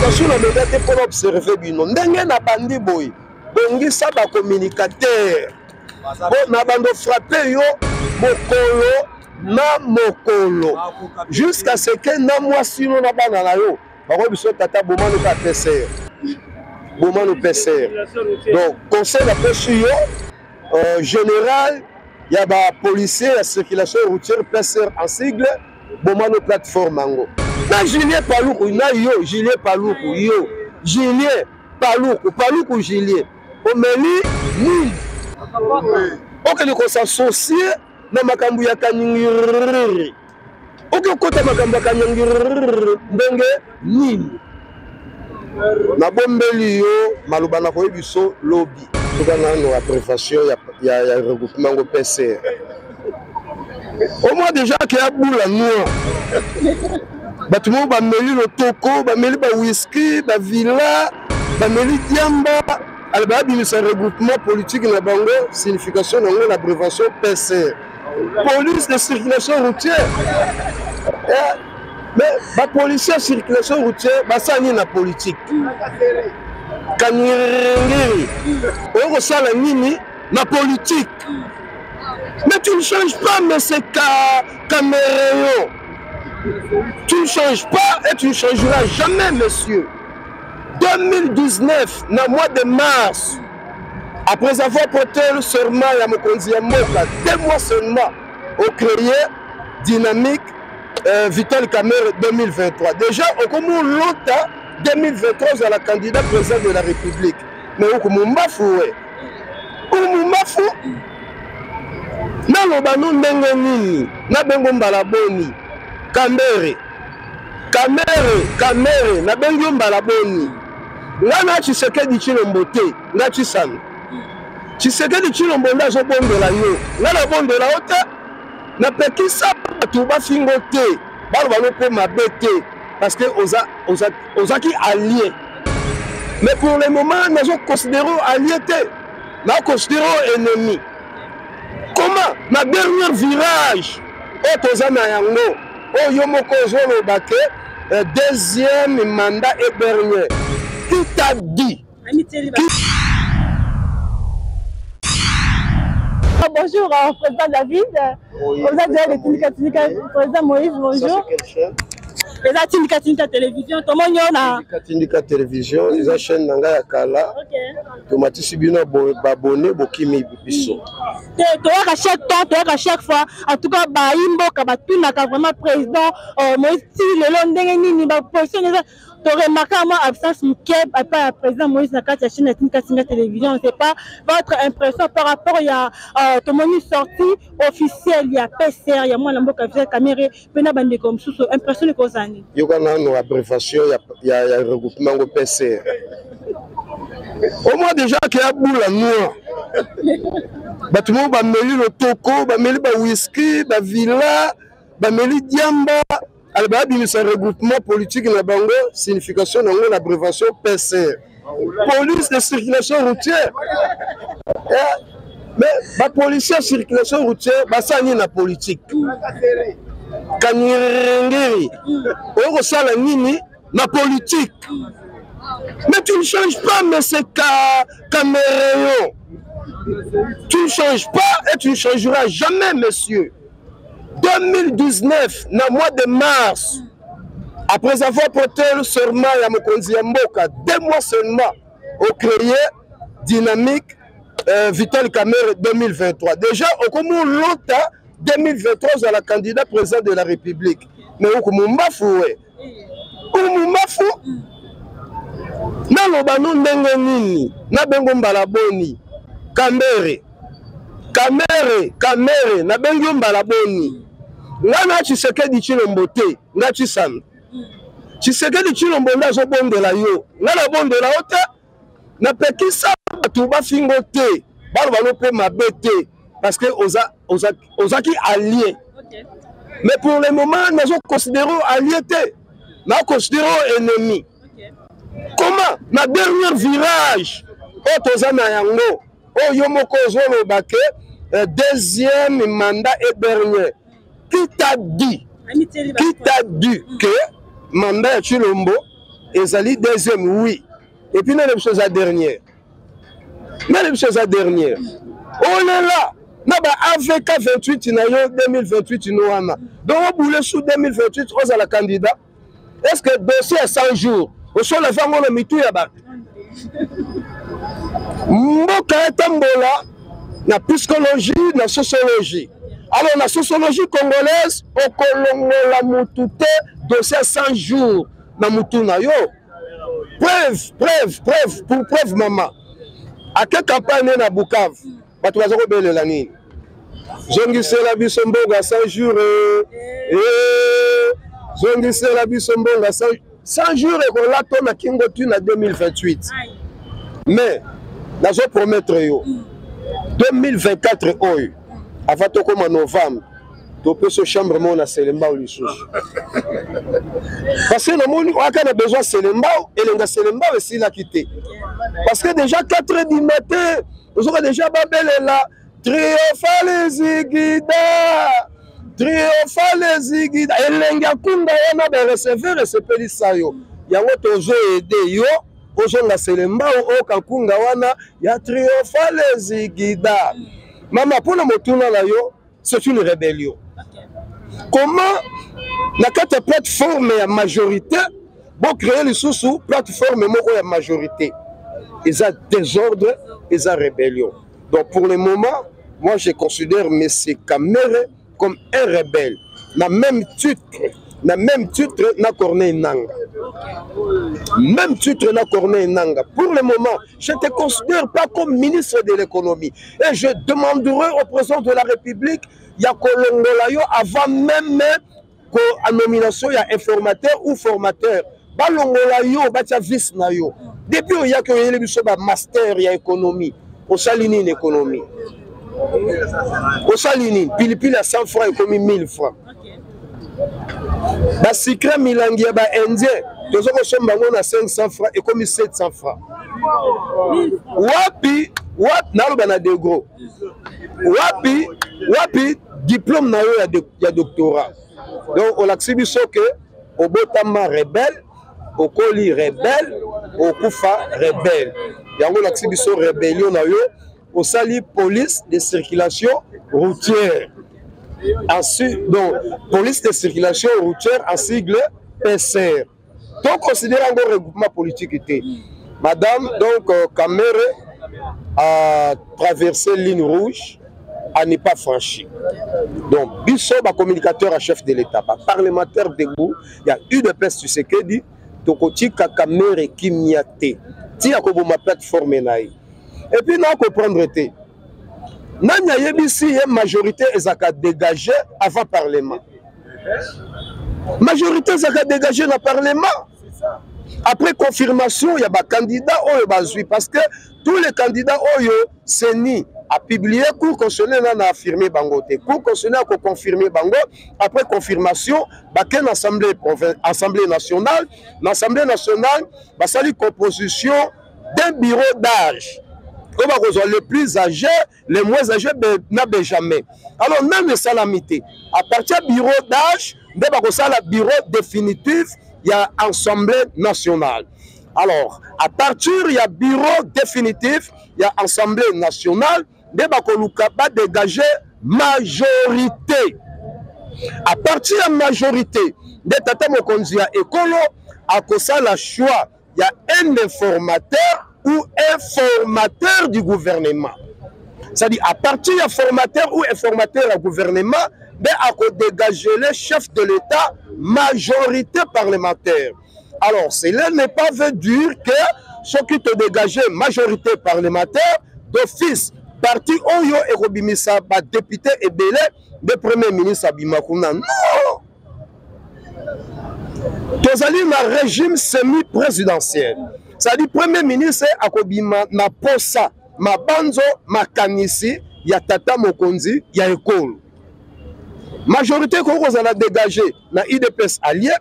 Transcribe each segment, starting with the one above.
Natation na média pour observer bino ndenge na bandi boy bongisa ba communicateur na bando frapper yo mokolo na mokolo jusqu'à ce que na moi sino na bana na yo bako biso tata bomano ka PCR bomano PCR. Donc conseil la pêche yo général il y a ba policier la circulation routière PCR en sigle bomano plateforme ango na Julien Paluku na yo Julien Paluku yo Julien Paluku Julien omeli ni ok ni ko s'associer na makambu ya kaningiri ok kota makambu ya kaningiri ndenge nini na bombeli yo maluba na koyebi so lobby tokana no prévention ya regroupement ngo PCR au moins déjà qu'il y a boula noire batumo bameli le toko bameli ba whisky ba villa bameli diamba alba bimisa regroupement politique na bango signification na la prévention PCR police de circulation routière mais ba policier circulation routière basani na politique kanirengeri oko sala nini na politique. Mais tu ne changes pas, mais c'est Caméréon. Tu ne changes pas et tu ne changeras jamais, monsieur. 2019, dans le mois de mars, après avoir porté le serment à Mokonzi Moka, 2 mois seulement, au créé Dynamique Vital Camere 2023. Déjà, on commence longtemps 2023 à la candidat président de la République. Mais on commence na lobano ndenge nini na bengo mbala boni Camere na bengo mbala boni ngana Tshisekedi Tshilombo te na Tshisano Tshisekedi Tshilombo ndazo bondela yo ngana bondela ota na pekisa batu bafingo te balo bano pe mabete parce que ozaki allié mais pour le moment nazo considérer allié te na considérer ennemi. Comment ma dernier virage Otozana Yango Oyomoko Zolo Bake deuxième mandat et dernier qui t'a dit Bonjour président David. Vous êtes déjà le président Moïse, bonjour. Les Tindika télévision, comment on a Tindika télévision, les chaînes Nanga Kala. Tomati Sibina Babone Bokimi Bisso. Tu as à chaque temps, tu as à chaque fois, en tout cas, Baimbo, Kabatuna, vraiment président, Moïse, le London, Nini, position, tu as remarqué à moi absence Mkeb, à part président Moïse Nakati, la chaîne Tindika télévision, je ne sais pas votre impression par rapport à ton menu sorti officiel, il y a PCR, il y a moi, l'ambo, Caméré, Pena Bande comme sous impression de Kozani. Il y a une abréviation, il y a un regroupement au PCR. Au moins déjà qu'il y a boula noire. Batumo bameli le toko, bameli ba whisky, ba villa, bameli diamba, alba bimisa regroupement politique na bango signification na la abréviation PCR. Police de circulation routière. Mais ba policier circulation routière basani na politique. Kanirengeri oko sala nini na politique. Mais tu ne changes pas, mais c'est Caméréon. Tu ne changes pas et tu ne changeras jamais, monsieur. 2019, dans le mois de mars, après avoir porté le serment à Mokonzi Mboka, 2 mois seulement, au créé Dynamique Vital Camere 2023. Déjà, on commence longtemps 2023 à la candidat président de la République. Mais on commence na lobano ndenge nini na bengo mbala boni Camere na bengo mbala boni ngana Tshisekedi Tshilombo te na Tshisano Tshisekedi Tshilombo ndazo bondela yo ngana bondela ota na pekisa batu bafingo te balo bano pe mabete parce que ozaki allié. Mais pour le moment nazo considérer allié te na considérer ennemi. Comment ma dernier virage Otozana Yango Oyomoko Zolo Bake deuxième mandat et dernier qui t'a dit que mandat Tshilombo ezali deuxième, oui. Et puis, même chose à dernière. Même chose à dernière. On est là. Na ba AVK 28 na yo 2028 no wana. Donc on boule sous 2028 on a la candidat. Est-ce que dossier à 100 jours au sol la vango na mitu ya ba. Mboka etambola na psychologie na sociologie. Alors la sociologie congolaise au kolongola mutute dossier à 100 jours na mutu na yo. Preuve pour preuve maman. À quelle campagne na Bukavu? Bato bazoko belela nini? Zongisela biso mbonga 100 jours zongisela biso mbonga 100 jours et qu'on l'attend na kingo tu na 2028. Mais nazo promettre yo 2024 oyo avant to comme en novembre to peut se chambre mon na Selemba ou lisusu. Parce que na moni aka na besoin Selemba et lenga Selemba aussi la quitter. Parce que déjà 4h du matin, vous aurez déjà babelela triomphale zigida elenga kunda yana ba recevoir resepeli sayo yango tozo aider yo ozonga Selemba o kakunga wana ya triomphale zigida mama pona motuna la yo c'est une rébellion. Comment na kata plateforme ya majorité bon créer les sous plateforme moko ya majorité ils ont désordre ils ont rébellion. Donc pour le moment moi je considère M. Kamere comme un rebelle. Na même titre na Corneille Nanga. Même titre na Corneille Nanga. Pour le moment, je ne te considère pas comme ministre de l'économie. Et je demanderai au président de la République, ya kolongola yo avant même ko a nomination ya informateur ou formateur. Balongola yo batia vice na yo. Depuis il y a que yele biso ba master ya économie. Au salini l'économie. Au salini, pile à 100 francs et comme 1000 francs. Ba secret milangi ba indien, tozo ko somba ngona 500 francs et comme 700 francs. Wapi nalo bana de gros. Wapi diplôme na yo ya doctorat. Donc on l'accepte so que au botama rebelle, au coli rebelle, au kufa rebelle. Yango l'accepte so rébellion na yo. Au sali police de circulation routière. Ensuite, donc, police de circulation routière en sigle PCR. Donc, considérant un regroupement politique était. Madame, donc, Kamere a traversé ligne rouge, à ne pas franchir. Donc, Bissot, communicateur à chef de l'État, parlementaire debout, il y a eu de peste, tu sais que dit, Tokoti Kamere Kimiate, Tia Koboma plateforme naï. Et puis, nous comprendre été. Nanya yebisi y majorité ezaka dégagé avant parlement. Majorité ezaka dégagé dans le parlement. Après confirmation, il y a des candidats oyo bazui parce que tous les candidats oyo seni a publié cour constitutionnel a affirmé bangote. Cour constitutionnel a confirmé bango après confirmation, baken assemblée nationale, l'assemblée nationale ba sali composition d'un bureau d'âge. Les plus âgés, les moins âgés, n'avaient jamais. Alors, même les salamités, à partir du bureau d'âge, le bureau définitif, il y a Assemblée nationale. Alors, à partir du bureau définitif, il y a Assemblée nationale, il y a dégager majorité. À partir de la majorité, de Tata Mokonzi à Ekolo, à cause la choix, il y a un informateur ou informateur du gouvernement. C'est-à-dire, à partir du formateur ou informateur du gouvernement, à dégager les chefs de l'État, majorité parlementaire. Alors, cela n'est pas veut dire que ceux qui te dégagent majorité parlementaire, d'office, parti Oyo et Robimisa, député et Belé, de premier ministre Abimakuna. Non! Nous allons dans un régime semi-présidentiel. C'est-à-dire, premier ministre Akobima na posa, ma banzo, ma kanisi, ya tata mokonzi, ya école. Majorité qu'on a dégagé na IDPS allié,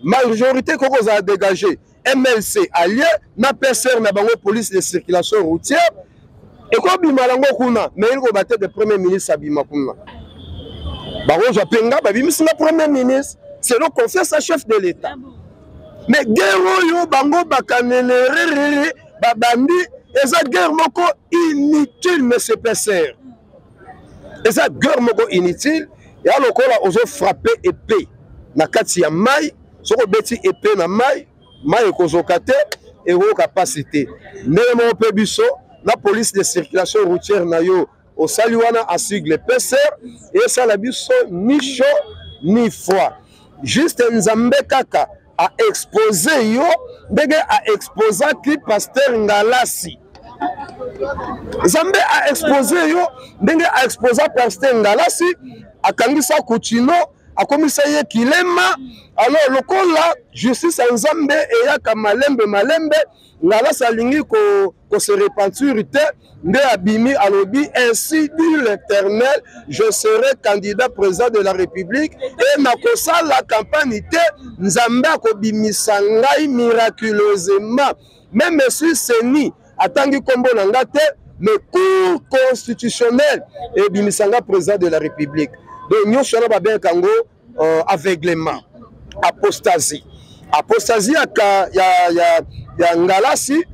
majorité qu'on a dégagé MLC allié, na PCR na bango police de circulation routière, et quoi bimalango kuna, mais il va battre le premier ministre Abima kuna. Bango Japenga, babimis na premier ministre, c'est donc confiance à chef de l'État. mais guerre oyo bango bakanelere babandi eza guerre moko inutile monsieur Pesser eza guerre moko inutile ya lokola ozo frapper épée na kati ya mai soko beti épée na mai ekozokate et au capacité ndenge moko pe biso la police de circulation routière na yo au saliwana a sigle Pesser et ça la biso ni chaud ni froid juste nzambe kaka a exposé yo ndenge a exposé ki pasteur Ngalasi nzambe a exposé yo ndenge a exposé pasteur Ngalasi akangisa kuchino akomisa ye kilema alors lokola justice nzambe eyaka malembe Ngalasi alingi ko se repentir te nde abimi alobi ainsi dit l'Éternel je serai candidat président de la République et nakosa la campagne te nzambe akobimisa ngai miraculeusement même monsieur Seni atangi kombo na nga te mais cour constitutionnelle et bimisanga président de la République donc nyonso na babe kango aveuglement apostasie ya Ngalasi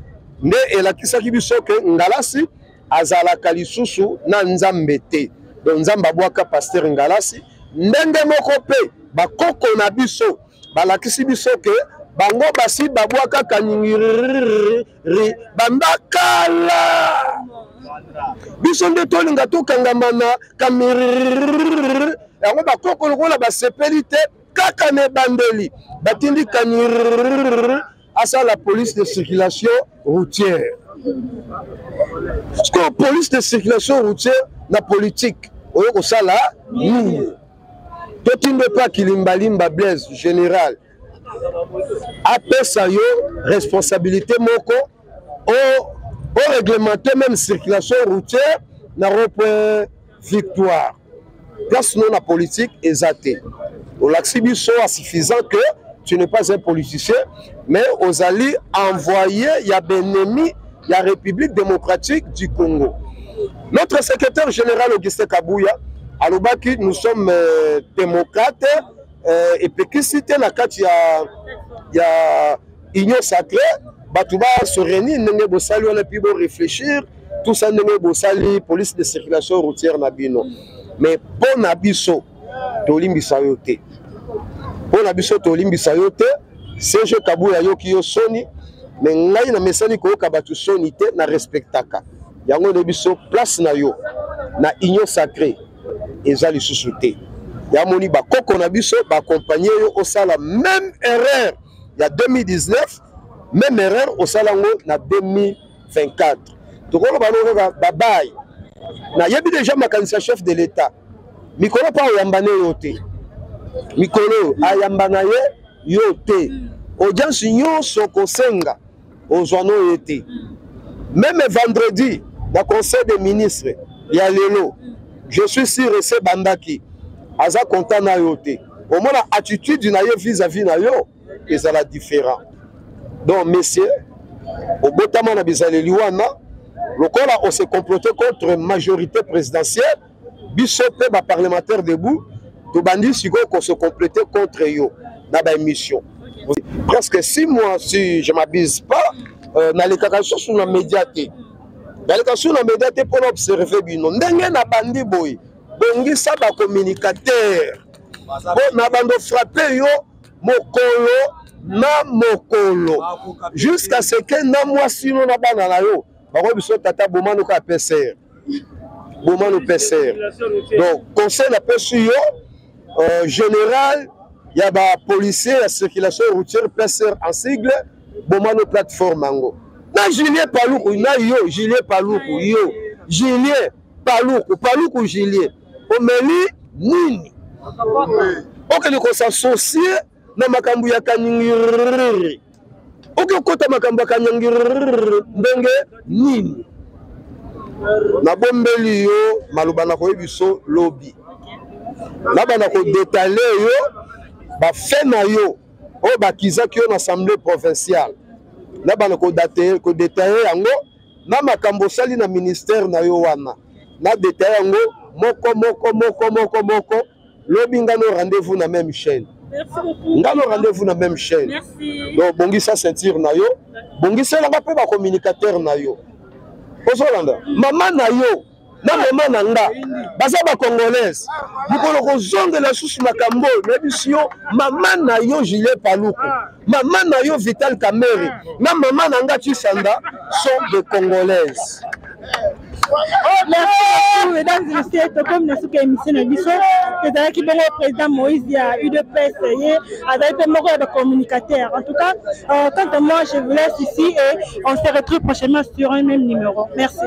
nde elakisaki biso ke Ngalasi azalaka lisusu na nzambe te donc nzambe abwaka pasteur Ngalasi ndenge moko pe bakoko na biso balakisi biso ke bango basi babwaka kanyingiri bandakala biso nde tolinga tokangama na kamiriri yango bakoko lokola basepeli te kaka ne bandeli batindi kanyingiri à la police de circulation routière. Parce que la police de circulation routière, la politique, on ça là, tout ne pas qu'il limba Blaise général. Après ça, yo responsabilité moko, au réglementer même circulation routière, n'a pas victoire. Place non la politique est athée. Au laxibi soit suffisant que tu n'es pas un politicien, mais aux alliés envoyés, il y a Benemi, il y a République démocratique du Congo. Notre secrétaire général Augustin Kabouya, à l'Obaki, nous sommes démocrates et péquicité, il y a Union Sacrée, Batouba se réunit, Nenge Bossali, on a pu réfléchir, tout ça, Nenge Bossali, police de circulation routière Nabino. Mais bon abisso, Tolimbi Sayote. Pour la biso tolimbisa yo te Serge Kabouya yo ki yo soni mais ngai na mesani ko kabatu soni te na respectaka yango de biso place na yo na union sacrée ezali susute ya moni ba koko na biso ba accompagner yo au sala même erreur ya 2019 même erreur au sala ngo na 2024 tokolo balo ba bye na yebi déjà makanisa chef de l'état mikolo pa yambane yo te mikolo ayambana ye yo te audience nyonso kosenga ozwano yete même vendredi na conseil des ministres ya lelo je suis sûr ese bandaki aza content na yo te au moins la attitude na ye vis-à-vis na yo ezala différent donc messieurs au botama na bizaleli wana lokola on se comploté contre majorité présidentielle biso pe ba parlementaire debout tout bandit si qu'on se complétait contre yo dans la mission. Presque 6 mois si je m'abuse pas dans les cacations sur la médiaté. Dans les cacations sur la médiaté pour observer bino ndenge na bandi boy bongi sa ba communicateur bon na bando frapper yo mokolo na mokolo jusqu'à ce que na moi sino na bana na yo ba ko biso tata bomano ka PCR bomano PCR donc conseil la pesu yo général, il y a des policiers, la circulation routière, PCR en sigle, bomano plateforme ango. Na Julien Paloukou, na yo, Julien Paloukou, yo, Julien Paloukou, Julien. Omeli, nini. Ok, nous s'associer, na makambu ya kanyingiri. Ok, kota makambu ya kanyingiri, ndenge, nini. Na bombeli yo, malubana ko biso lobby. Là bana ko détailler yo ba fait na yo o ba kizaki yo na assemblée provinciale là bana ko détailler yango na makambo sali na ministère na yo wana na détailler yango moko lobi ngano rendez-vous na même chaîne Merci beaucoup. Nga no rendez-vous na même chaîne. Merci. Donc bongisa ceinture na yo. Bongisa la pe ba communicateur na yo. Ozolanda. Maman na yo. Na maman na nga. Baza ba congolaise. Bikolo ko zonge la susu makambo. Na bisio maman na yo Gilet Paluku. Maman na yo Vital Kamerhe. Na maman na nga Chisanda sont des congolaises. Merci beaucoup, mesdames et messieurs. Comme nous sommes émission de l'émission, le président Moïse a eu de presse et a des communicateurs. En tout cas, quant à moi, je vous laisse ici et on se retrouve prochainement sur un même numéro. Merci.